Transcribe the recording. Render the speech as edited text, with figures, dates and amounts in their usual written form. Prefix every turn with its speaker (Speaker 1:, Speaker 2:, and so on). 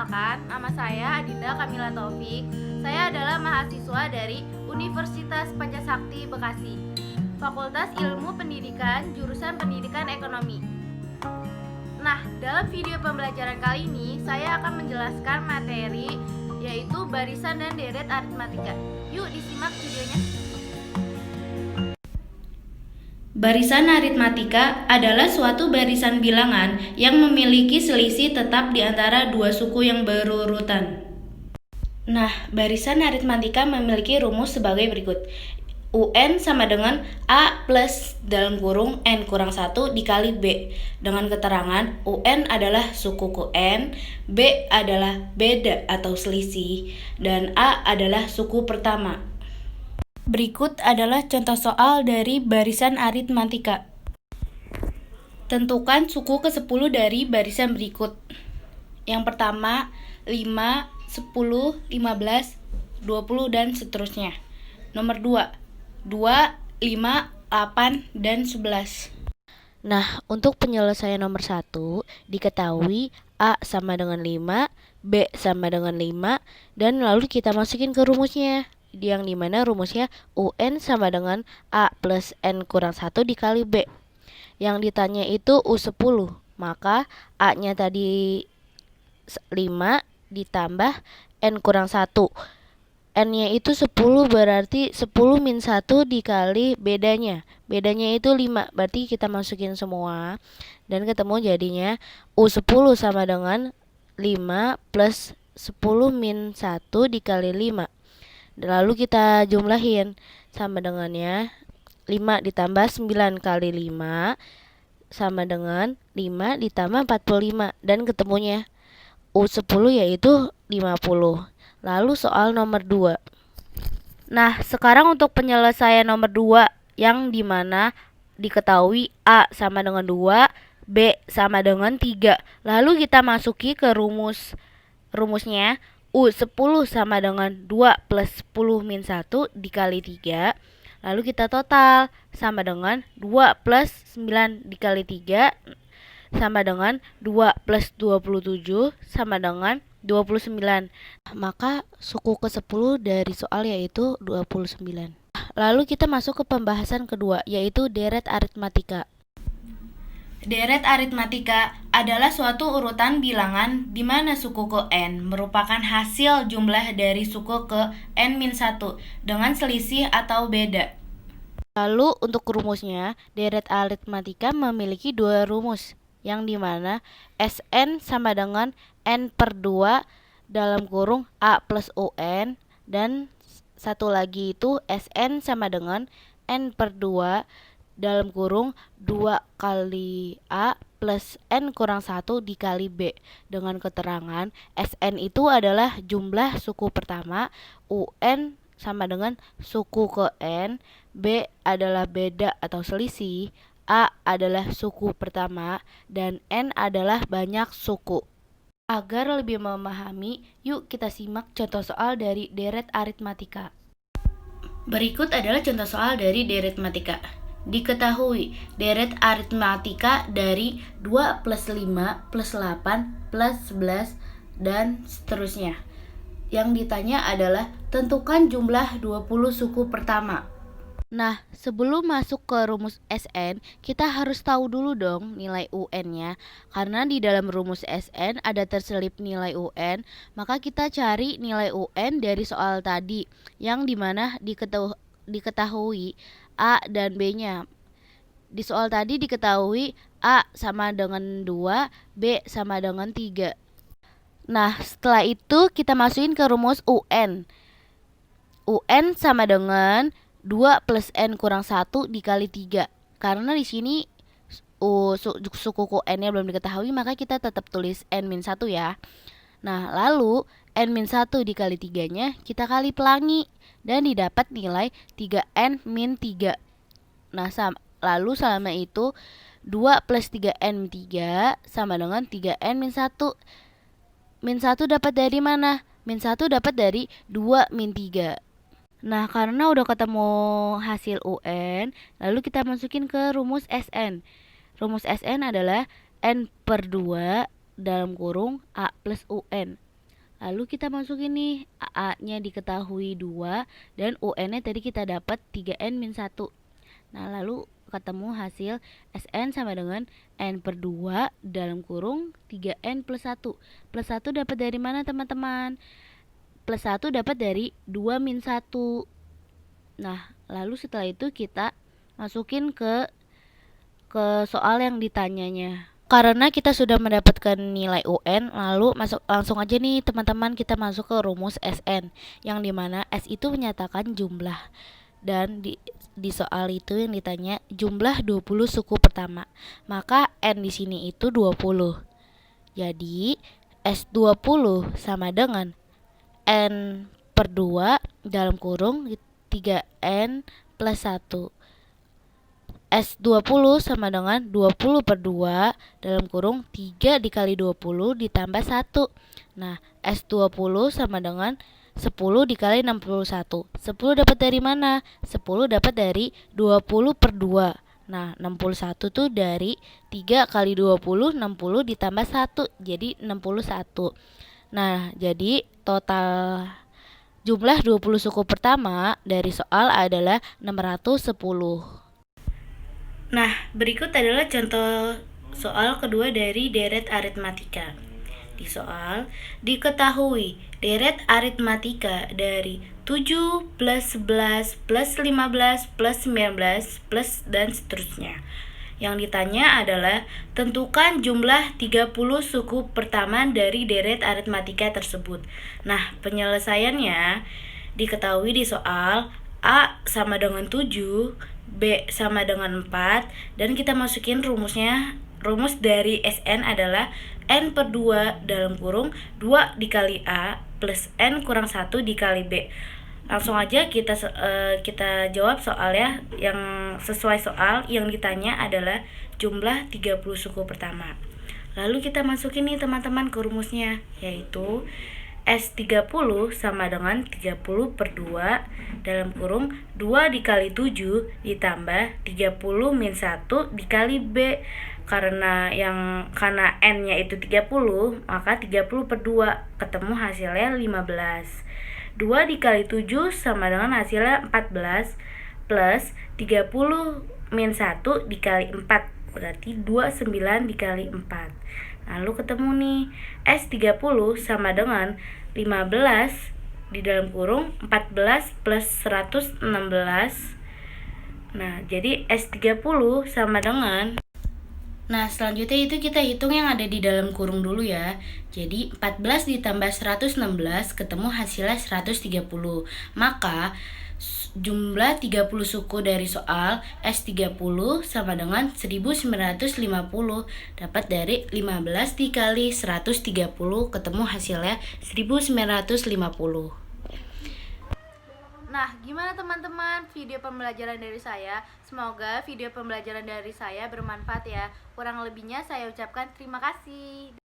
Speaker 1: Perkenalkan, nama saya Adinda Kamila Taufik. Saya adalah mahasiswa dari Universitas Pancasakti Bekasi, Fakultas Ilmu Pendidikan, jurusan Pendidikan Ekonomi. Nah, dalam video pembelajaran kali ini, saya akan menjelaskan materi yaitu barisan dan deret aritmatika. Yuk disimak videonya.
Speaker 2: Barisan aritmatika adalah suatu barisan bilangan yang memiliki selisih tetap di antara dua suku yang berurutan. Nah, barisan aritmatika memiliki rumus sebagai berikut. UN sama dengan A plus dalam kurung N kurang 1 dikali B. Dengan keterangan UN adalah suku ke N, B adalah beda atau selisih, dan A adalah suku pertama. Berikut adalah contoh soal dari barisan aritmatika. Tentukan suku ke-10 dari barisan berikut. Yang pertama, 5, 10, 15, 20, dan seterusnya. Nomor 2, 2, 5, 8, dan 11. Nah, untuk penyelesaian nomor 1, diketahui A sama dengan 5, B sama dengan 5, dan lalu kita masukin ke rumusnya. Yang dimana rumusnya UN sama dengan A plus N kurang 1 dikali B. Yang ditanya itu U10, maka A-nya tadi 5 ditambah N kurang 1. N-nya itu 10, berarti 10 min 1 dikali bedanya. Bedanya itu 5, berarti kita masukin semua. Dan ketemu jadinya U10 sama dengan 5 plus 10 min 1 dikali 5. Lalu kita jumlahin, sama dengannya 5 ditambah 9 kali 5 sama dengan 5 ditambah 45, dan ketemunya U10 yaitu 50. Lalu soal nomor 2. Nah, sekarang untuk penyelesaian nomor 2 yang dimana diketahui A sama dengan 2, B sama dengan 3. Lalu kita masuki ke rumusnya. U10 sama dengan 2 plus 10 min 1 dikali 3. Lalu kita total, sama dengan 2 plus 9 dikali 3 sama dengan 2 plus 27 sama dengan 29. Maka suku ke-10 dari soal yaitu 29. Lalu kita masuk ke pembahasan kedua, yaitu deret aritmatika. Deret aritmatika adalah suatu urutan bilangan di mana suku ke N merupakan hasil jumlah dari suku ke N-1 dengan selisih atau beda. Lalu untuk rumusnya, deret aritmatika memiliki dua rumus, yang dimana Sn sama dengan N per 2 dalam kurung A plus UN, dan satu lagi itu Sn sama dengan N per 2 dalam kurung 2 kali A plus N kurang 1 dikali B. Dengan keterangan Sn itu adalah jumlah suku pertama, UN sama dengan suku ke N, B adalah beda atau selisih, A adalah suku pertama, dan N adalah banyak suku. Agar lebih memahami, yuk kita simak contoh soal dari deret aritmatika. Berikut adalah contoh soal dari deret aritmatika. Diketahui deret aritmatika dari 2 plus 5 plus 8 plus 11 dan seterusnya. Yang ditanya adalah tentukan jumlah 20 suku pertama. Nah, sebelum masuk ke rumus Sn, kita harus tahu dulu dong nilai UN-nya. Karena di dalam rumus Sn ada terselip nilai UN, maka kita cari nilai UN dari soal tadi, yang dimana diketahui A dan B-nya. Di soal tadi diketahui A sama dengan 2, B sama dengan 3. Nah, setelah itu kita masukin ke rumus UN. UN sama dengan 2 plus N kurang 1 dikali 3. Karena di sini suku N-nya belum diketahui, maka kita tetap tulis N-1 ya. Nah, lalu N-1 dikali 3-nya kita kali pelangi, dan didapat nilai 3N-3. Nah, lalu selama itu 2 plus 3N-3 sama dengan 3N-1. Min 1 dapat dari mana? Min 1 dapat dari 2 min 3. Nah, karena udah ketemu hasil UN, lalu kita masukin ke rumus Sn. Rumus Sn adalah N per 2 dalam kurung A plus UN. Lalu kita masukin nih, A-nya diketahui 2 dan UN-nya tadi kita dapat 3N-1. Nah, lalu ketemu hasil SN sama dengan N per 2 dalam kurung 3N plus 1. Plus 1 dapat dari mana teman-teman? Plus 1 dapat dari 2 min 1. Nah, lalu setelah itu kita masukin ke soal yang ditanyanya. Karena kita sudah mendapatkan nilai UN, lalu langsung aja nih teman-teman kita masuk ke rumus SN, yang dimana S itu menyatakan jumlah. Dan di soal itu yang ditanya jumlah 20 suku pertama. Maka N di sini itu 20. Jadi S20 sama dengan N per 2 dalam kurung 3N plus 1. S20 sama dengan 20 per 2 dalam kurung 3 dikali 20 ditambah 1. Nah, S20 sama dengan 10 dikali 61. 10 dapat dari mana? 10 dapat dari 20 per 2. Nah, 61 tuh dari 3 kali 20, 60 ditambah 1. Jadi 61. Nah, jadi total jumlah 20 suku pertama dari soal adalah 610. Nah, berikut adalah contoh soal kedua dari deret aritmatika. Di soal, diketahui deret aritmatika dari 7 plus 11 plus 15 plus 19 plus dan seterusnya. Yang ditanya adalah tentukan jumlah 30 suku pertama dari deret aritmatika tersebut. Nah, penyelesaiannya diketahui di soal A sama dengan 7, B sama dengan 4, dan kita masukin rumusnya. Rumus dari SN adalah N per 2 dalam kurung 2 dikali A plus N kurang 1 dikali B. Langsung aja kita jawab soalnya. Yang sesuai soal yang ditanya adalah jumlah 30 suku pertama. Lalu kita masukin nih teman-teman ke rumusnya, yaitu S30 sama dengan 30 per 2 dalam kurung 2 dikali 7 ditambah 30 min 1 dikali B. Karena N-nya itu 30, maka 30 per 2 ketemu hasilnya 15. 2 dikali 7 sama dengan hasilnya 14 plus 30 min 1 dikali 4, berarti 29 dikali 4. Lalu ketemu nih S30 sama dengan 15 di dalam kurung 14 plus 116. Nah, jadi S30 sama dengan, nah, selanjutnya itu kita hitung yang ada di dalam kurung dulu ya. Jadi 14 ditambah 116 ketemu hasilnya 130. Maka jumlah 30 suku dari soal S30 sama dengan 1950. Dapat dari 15 dikali 130 ketemu hasilnya 1950.
Speaker 1: Nah, gimana teman-teman video pembelajaran dari saya? Semoga video pembelajaran dari saya bermanfaat ya. Kurang lebihnya saya ucapkan terima kasih.